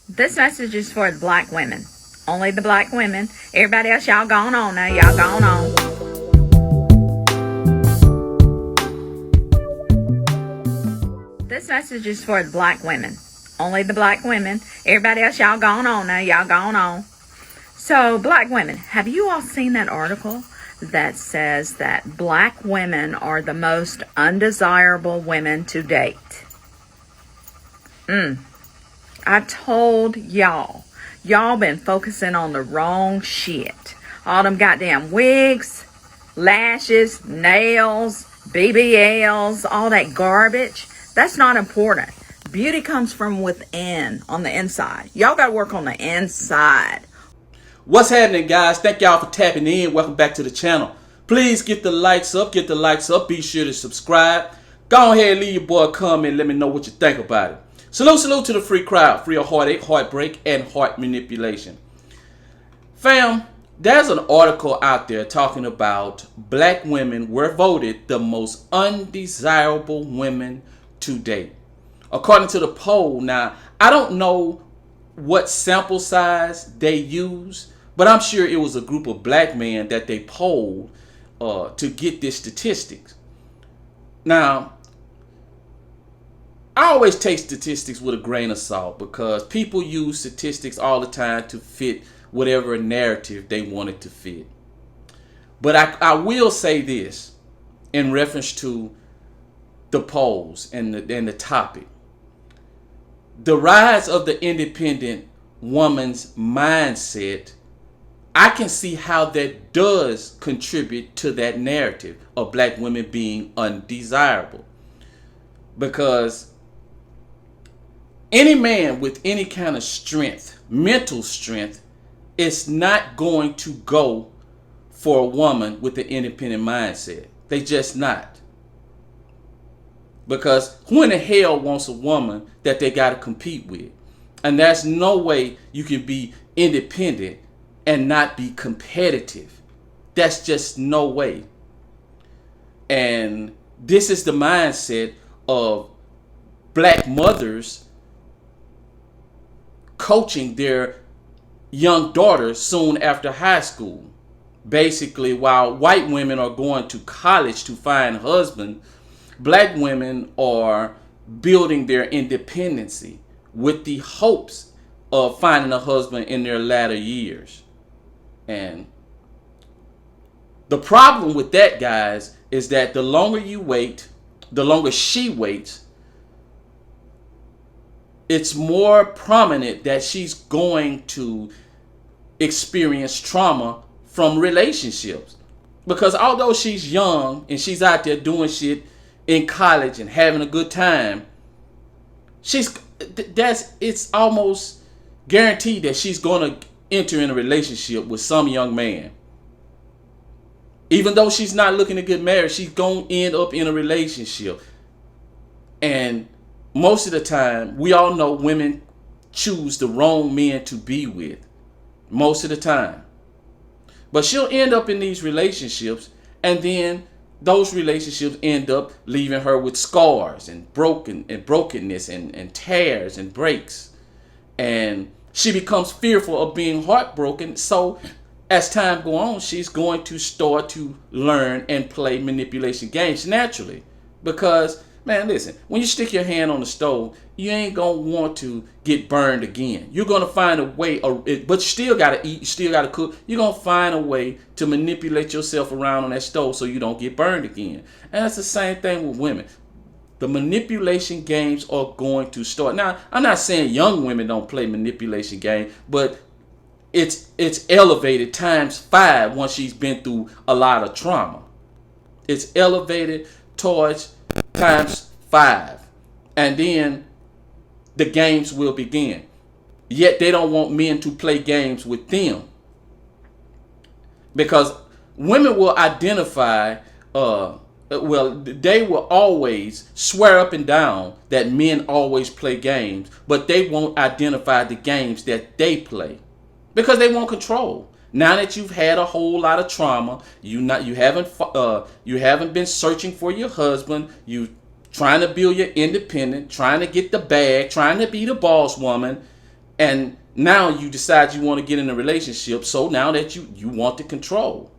This message is for the black women. Only the black women. Everybody else, y'all gone on now. Y'all gone on. This message is for the black women. Only the black women. Everybody else, y'all gone on now. Y'all gone on. So, black women, have you all seen that article that says that black women are the most undesirable women to date? I told y'all been focusing on the wrong shit. All them goddamn wigs, lashes, nails, BBLs, all that garbage. That's not important. Beauty comes from within, on the inside. Y'all gotta work on the inside. What's happening, guys? Thank y'all for tapping in. Welcome back to the channel. Please get the likes up. Be sure to subscribe. Go ahead and leave your boy a comment. Let me know what you think about it. Salute to the free crowd, free of heartache, heartbreak, and heart manipulation. Fam, there's an article out there talking about black women were voted the most undesirable women to date. According to the poll, now, I don't know what sample size they use, but I'm sure it was a group of black men that they polled to get this statistics. Now, I always take statistics with a grain of salt because people use statistics all the time to fit whatever narrative they want it to fit. But I will say this in reference to the polls and the topic. The rise of the independent woman's mindset, I can see how that does contribute to that narrative of black women being undesirable. Because any man with any kind of strength, mental strength, is not going to go for a woman with an independent mindset. They just not. Because who in the hell wants a woman that they got to compete with? And there's no way you can be independent and not be competitive. That's just no way. And this is the mindset of black mothers coaching their young daughters soon after high school. Basically, while white women are going to college to find husbands, black women are building their independency with the hopes of finding a husband in their latter years. And the problem with that, guys, is that the longer you wait, the longer she waits, it's more prominent that she's going to experience trauma from relationships. Because although she's young and she's out there doing shit in college and having a good time, it's almost guaranteed that she's going to enter in a relationship with some young man. Even though she's not looking to get married, she's going to end up in a relationship. And most of the time, we all know women choose the wrong men to be with. Most of the time. But she'll end up in these relationships, and then those relationships end up leaving her with scars and brokenness and tears and breaks. And she becomes fearful of being heartbroken. So as time goes on, she's going to start to learn and play manipulation games naturally. Because, man, listen, when you stick your hand on the stove, you ain't going to want to get burned again. You're going to find a way, but you still got to eat, you still got to cook. You're going to find a way to manipulate yourself around on that stove so you don't get burned again. And that's the same thing with women. The manipulation games are going to start. Now, I'm not saying young women don't play manipulation game, but it's elevated times 5 once she's been through a lot of trauma. It's elevated towards times 5. And then the games will begin. Yet they don't want men to play games with them. Because women will identify, they will always swear up and down that men always play games, but they won't identify the games that they play. Because they want control. Now that you've had a whole lot of trauma, you haven't been searching for your husband, you trying to build your independence, trying to get the bag, trying to be the boss woman, And now you decide you want to get in a relationship. So now that you want to control.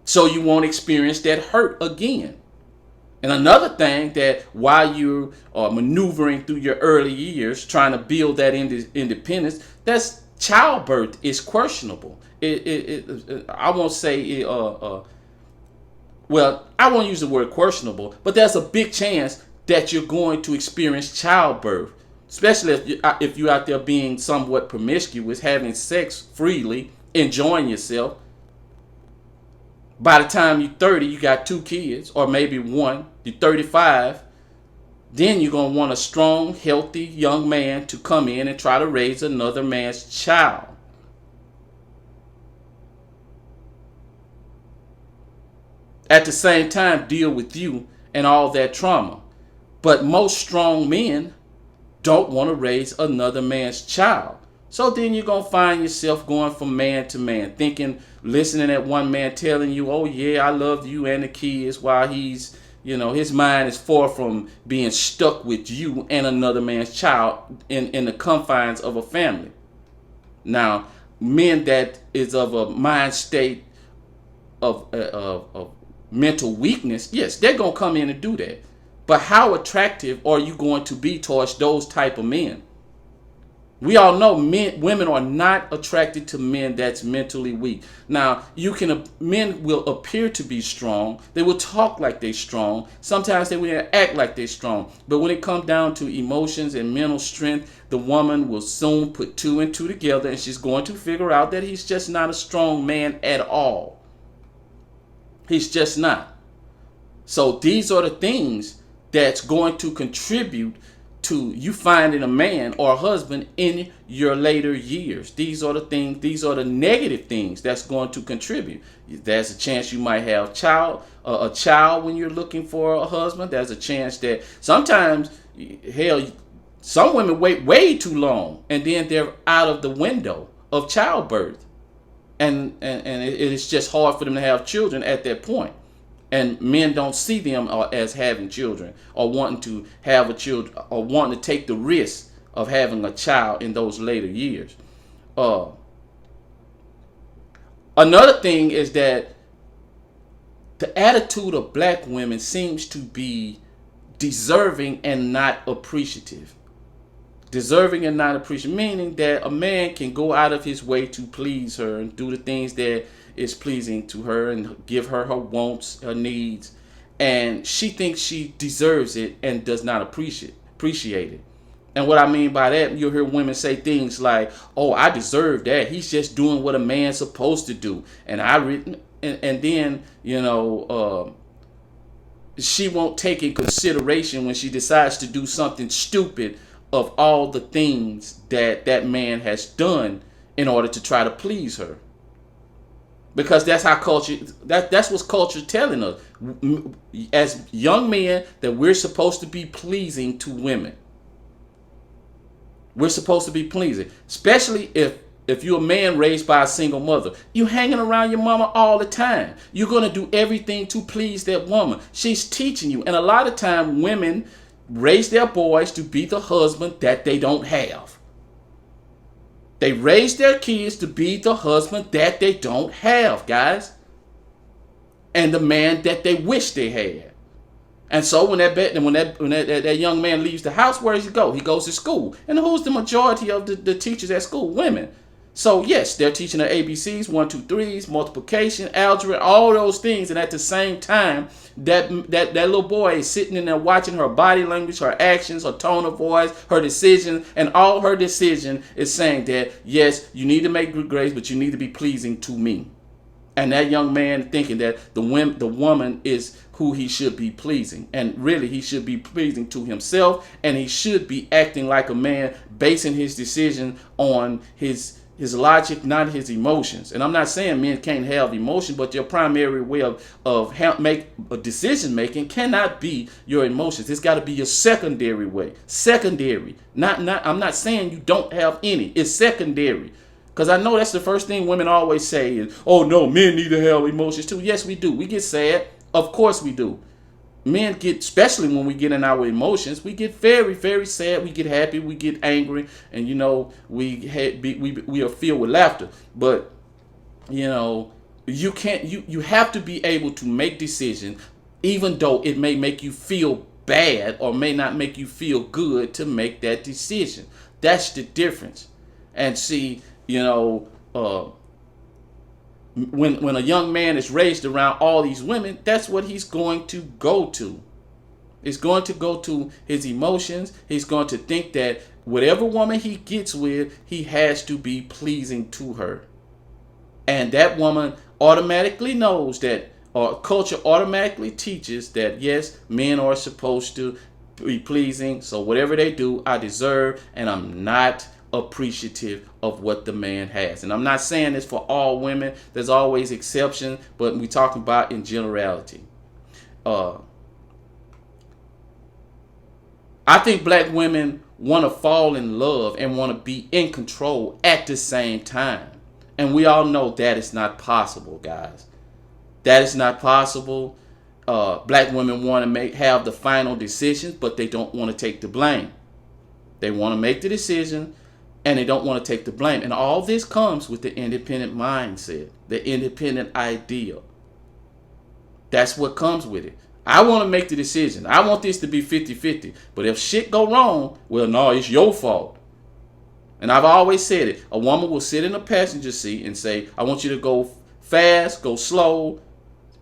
So you won't experience that hurt again. And another thing that while you are maneuvering through your early years, trying to build that independence, that's childbirth is questionable. I won't say, well, I won't use the word questionable, but there's a big chance that you're going to experience childbirth, especially if you're out there being somewhat promiscuous, having sex freely, enjoying yourself. By the time you're 30, you got 2 kids, or maybe one. You're 35. Then you're going to want a strong, healthy young man to come in and try to raise another man's child. At the same time, deal with you and all that trauma. But most strong men don't want to raise another man's child. So then you're going to find yourself going from man to man, thinking, listening at one man telling you, oh yeah, I love you and the kids, while he's, his mind is far from being stuck with you and another man's child in the confines of a family. Now, men that is of a mind state of mental weakness, yes, they're going to come in and do that. But how attractive are you going to be towards those type of men? We all know women are not attracted to men that's mentally weak. Now, men will appear to be strong. They will talk like they're strong. Sometimes they will act like they're strong. But when it comes down to emotions and mental strength, the woman will soon put 2 and 2 together, and she's going to figure out that he's just not a strong man at all. He's just not. So these are the things that's going to contribute to you finding a man or a husband in your later years. These are the negative things that's going to contribute. There's a chance you might have a child when you're looking for a husband. There's a chance that sometimes, hell, some women wait way too long and then they're out of the window of childbirth. And it's just hard for them to have children at that point. And men don't see them as having children or wanting to have a child or wanting to take the risk of having a child in those later years. Another thing is that the attitude of black women seems to be deserving and not appreciative. Deserving and not appreciative, meaning that a man can go out of his way to please her and do the things that is pleasing to her and give her her wants, her needs, and she thinks she deserves it and does not appreciate it. And what I mean by that, you'll hear women say things like, "Oh, I deserve that. He's just doing what a man's supposed to do," and then she won't take in consideration when she decides to do something stupid of all the things that man has done in order to try to please her. Because that's how that's what culture telling us as young men, that we're supposed to be pleasing to women. We're supposed to be pleasing, especially if you're a man raised by a single mother. You hanging around your mama all the time. You're going to do everything to please that woman. She's teaching you. And a lot of time women raise their boys to be the husband that they don't have. They raise their kids to be the husband that they don't have, guys. And the man that they wish they had. And so when that young man leaves the house, where does he go? He goes to school. And who's the majority of the teachers at school? Women. So yes, they're teaching the ABCs, 1, 2, 3s, multiplication, algebra, all those things. And at the same time, that little boy is sitting in there watching her body language, her actions, her tone of voice, her decision, and all her decision is saying that, yes, you need to make good grades, but you need to be pleasing to me. And that young man thinking that the woman is who he should be pleasing. And really, he should be pleasing to himself, and he should be acting like a man, basing his decision on his logic, not his emotions. And I'm not saying men can't have emotion, but your primary way of make a decision making cannot be your emotions. It's got to be your secondary way. Secondary. I'm not saying you don't have any. It's secondary. Because I know that's the first thing women always say is, "Oh no, men need to have emotions too." Yes, we do. We get sad. Of course we do. men get, especially when we get in our emotions, we get very, very sad. We get happy. We get angry, and we are filled with laughter. But you can't. You have to be able to make decisions, even though it may make you feel bad or may not make you feel good to make that decision. That's the difference. And see, when a young man is raised around all these women, that's what he's going to go to. He's going to go to his emotions. He's going to think that whatever woman he gets with, he has to be pleasing to her. And that woman automatically knows that, or culture automatically teaches that, yes, men are supposed to be pleasing. So whatever they do, I deserve, and I'm not appreciative of what the man has. And I'm not saying this for all women. There's always exceptions, but we're talking about in generality. I think black women want to fall in love and want to be in control at the same time. And we all know that is not possible, guys. That is not possible. Black women want to have the final decisions, but they don't want to take the blame. They want to make the decision, and they don't want to take the blame. And all this comes with the independent mindset, the independent ideal. That's what comes with it. I want to make the decision. I want this to be 50-50. But if shit go wrong, well, no, it's your fault. And I've always said it. A woman will sit in a passenger seat and say, I want you to go fast, go slow,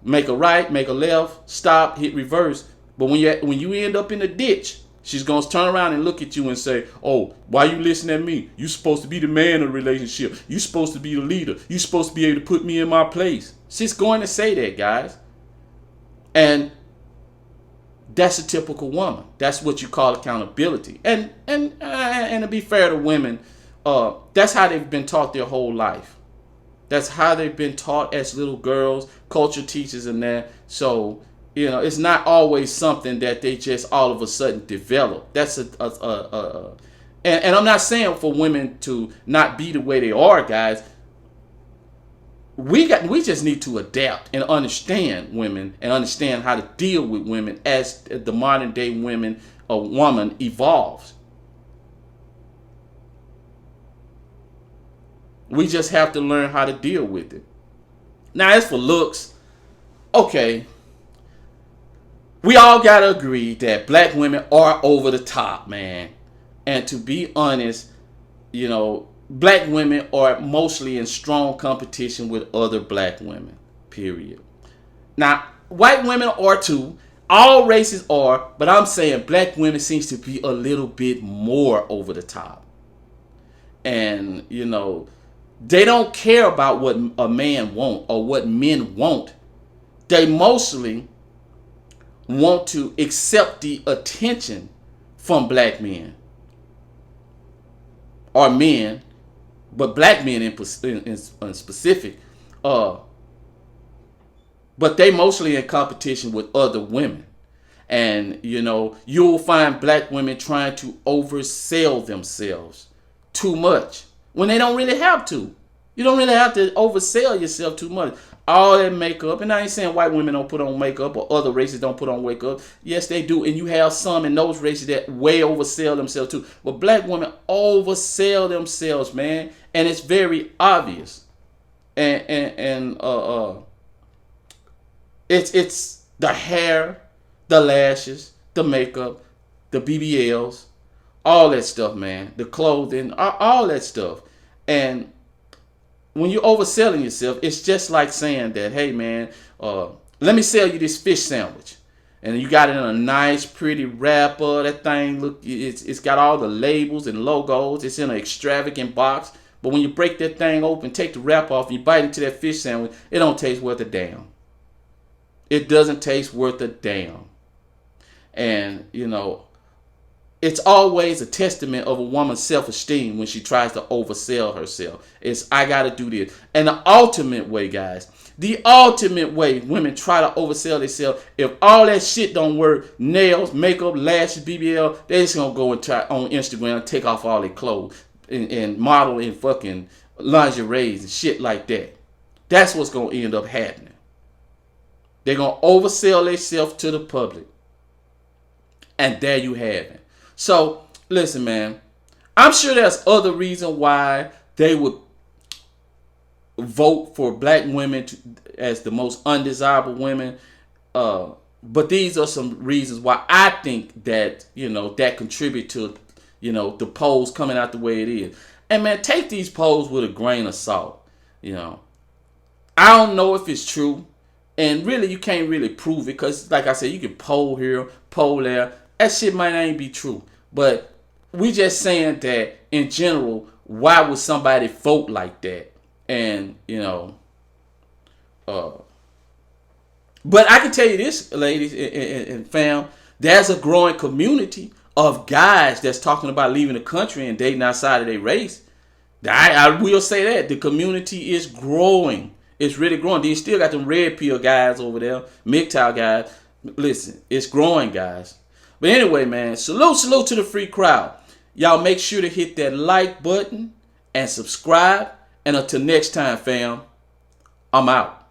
make a right, make a left, stop, hit reverse. But when you end up in a ditch, she's going to turn around and look at you and say, oh, why you listening to me? You're supposed to be the man of the relationship. You're supposed to be the leader. You're supposed to be able to put me in my place. She's going to say that, guys. And that's a typical woman. That's what you call accountability. And to be fair to women, that's how they've been taught their whole life. That's how they've been taught as little girls. Culture teaches them that. So, it's not always something that they just all of a sudden develop. That's and I'm not saying for women to not be the way they are, guys. We just need to adapt and understand women and understand how to deal with women as the modern day woman evolves. We just have to learn how to deal with it. Now, as for looks, okay, we all gotta agree that black women are over the top, man. And to be honest, black women are mostly in strong competition with other black women, period. Now, white women are too. All races are, but I'm saying black women seems to be a little bit more over the top. And, they don't care about what a man wants or what men want. They mostly want to accept the attention from black men or men, but black men in specific. But they mostly in competition with other women. And, you'll find black women trying to oversell themselves too much when they don't really have to. You don't really have to oversell yourself too much. All that makeup, and I ain't saying white women don't put on makeup or other races don't put on makeup. Yes, they do. And you have some in those races that way oversell themselves too. But black women oversell themselves, man. And it's very obvious. And it's the hair, the lashes, the makeup, the BBLs, all that stuff, man. The clothing, all that stuff. And when you're overselling yourself, it's just like saying that, hey, man, let me sell you this fish sandwich. And you got it in a nice, pretty wrapper. That thing, it's got all the labels and logos. It's in an extravagant box. But when you break that thing open, take the wrap off, and you bite into that fish sandwich, it don't taste worth a damn. It doesn't taste worth a damn. And, it's always a testament of a woman's self-esteem when she tries to oversell herself. It's, I got to do this. And the ultimate way, guys, the ultimate way women try to oversell themselves, if all that shit don't work, nails, makeup, lashes, BBL, they just going to go and try on Instagram and take off all their clothes and model in fucking lingeries and shit like that. That's what's going to end up happening. They're going to oversell themselves to the public. And there you have it. So listen, man, I'm sure there's other reasons why they would vote for black women as the most undesirable women. But these are some reasons why I think that, that contribute to, the polls coming out the way it is. And man, take these polls with a grain of salt. I don't know if it's true. And really, you can't really prove it because, like I said, you can poll here, poll there. That shit might not even be true. But we just saying that in general, why would somebody vote like that? And, but I can tell you this, ladies and fam, there's a growing community of guys that's talking about leaving the country and dating outside of their race. I will say that. The community is growing. It's really growing. Then you still got them red pill guys over there, MGTOW guys. Listen, it's growing, guys. But anyway, man, salute to the free crowd. Y'all make sure to hit that like button and subscribe. And until next time, fam, I'm out.